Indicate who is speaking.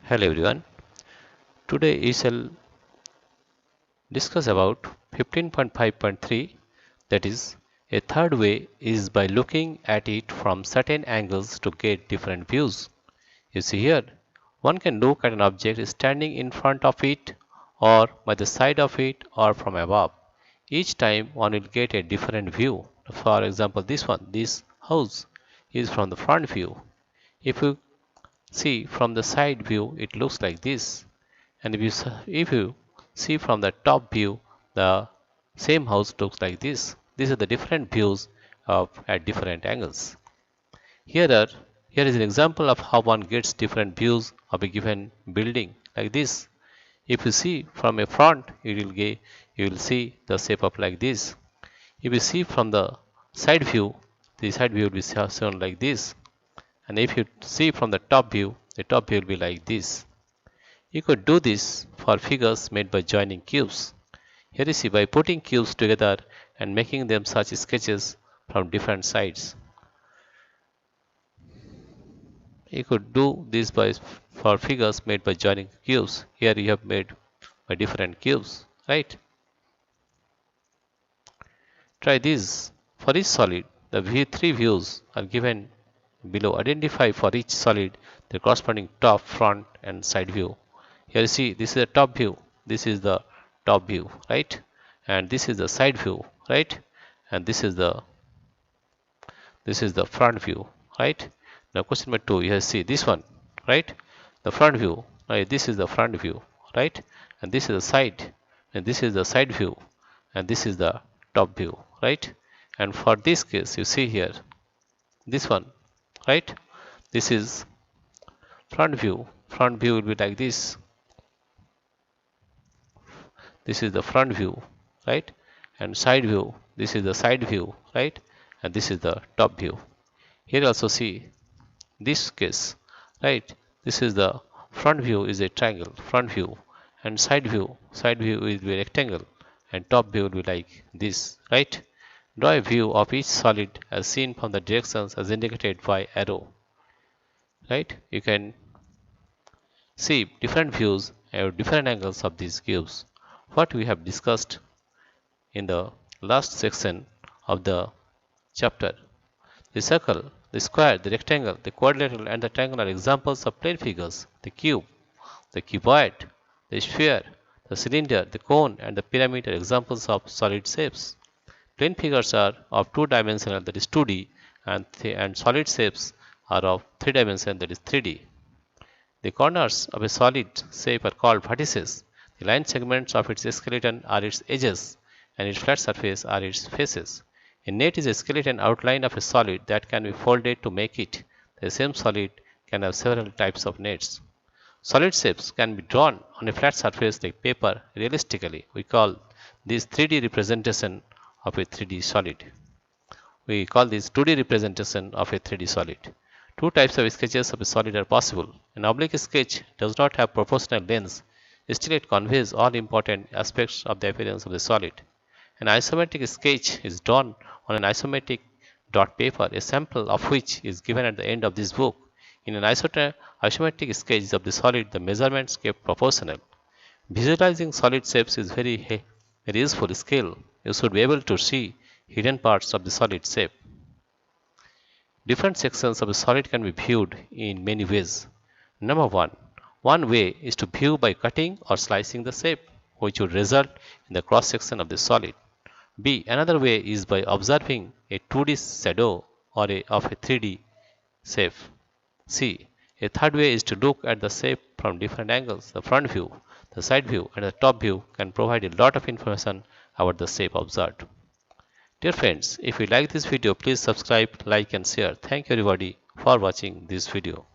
Speaker 1: Hello everyone. Today we shall discuss about 15.5.3, that is, a third way is by looking at it from certain angles to get different views. You see here, one can look at an object standing in front of it or by the side of it or from above. Each time one will get a different view. For example, this house is from the front view. If you see from the side view, it looks like this. And if you see from the top view, the same house looks like this. These are the different views of at different angles. Here are here is an example of how one gets different views of a given building like this. If you see from a front, you will see the shape of like this. If you see from the side view will be shown like this. And if you see from the top view will be like this. You could do this for figures made by joining cubes. Here you see by putting cubes together and making them such sketches from different sides. You could do this for figures made by joining cubes. Here you have made by different cubes, right? Try this. For each solid, three views are given below. Identify for each solid the corresponding top, front, and side view. Here you see this is the top view, this is the top view, right? And this is the side view, right? And this is the front view, right? Now question number 2, you see this one, right? The front view, right? This is the front view, right? And this is the side, and this is the side view, and this is the top view, right? And for this case, you see here this one, right? This is front view. Front view will be like this. This is the front view, right? And side view, this is the side view, right? And this is the top view. Here also see this case, right? This is the front view is a triangle, front view, and side view will be a rectangle, and top view will be like this, right? Draw a view of each solid as seen from the directions as indicated by arrow, right? You can see different views at different angles of these cubes. What we have discussed in the last section of the chapter. The circle, the square, the rectangle, the quadrilateral, and the triangle are examples of plane figures. The cube, the cuboid, the sphere, the cylinder, the cone, and the pyramid are examples of solid shapes. Plane figures are of two-dimensional, that is 2D, and solid shapes are of three-dimensional, that is 3D. The corners of a solid shape are called vertices. The line segments of its skeleton are its edges, and its flat surface are its faces. A net is a skeleton outline of a solid that can be folded to make it. The same solid can have several types of nets. Solid shapes can be drawn on a flat surface like paper realistically. We call this 3D representation of a 3D solid. We call this 2D representation of a 3D solid. Two types of sketches of a solid are possible. An oblique sketch does not have proportional lengths. Still, it conveys all important aspects of the appearance of the solid. An isometric sketch is drawn on an isometric dot paper, a sample of which is given at the end of this book. In an isometric sketch of the solid, the measurements kept proportional. Visualizing solid shapes is very useful skill. You should be able to see hidden parts of the solid shape. Different sections of a solid can be viewed in many ways. Number 1. One way is to view by cutting or slicing the shape, which would result in the cross section of the solid. B. Another way is by observing a 2D shadow or of a 3D shape. C. A third way is to look at the shape from different angles. The front view, the side view, and the top view can provide a lot of information about the shape observed. Dear friends, if you like this video, please subscribe, like, and share. Thank you everybody for watching this video.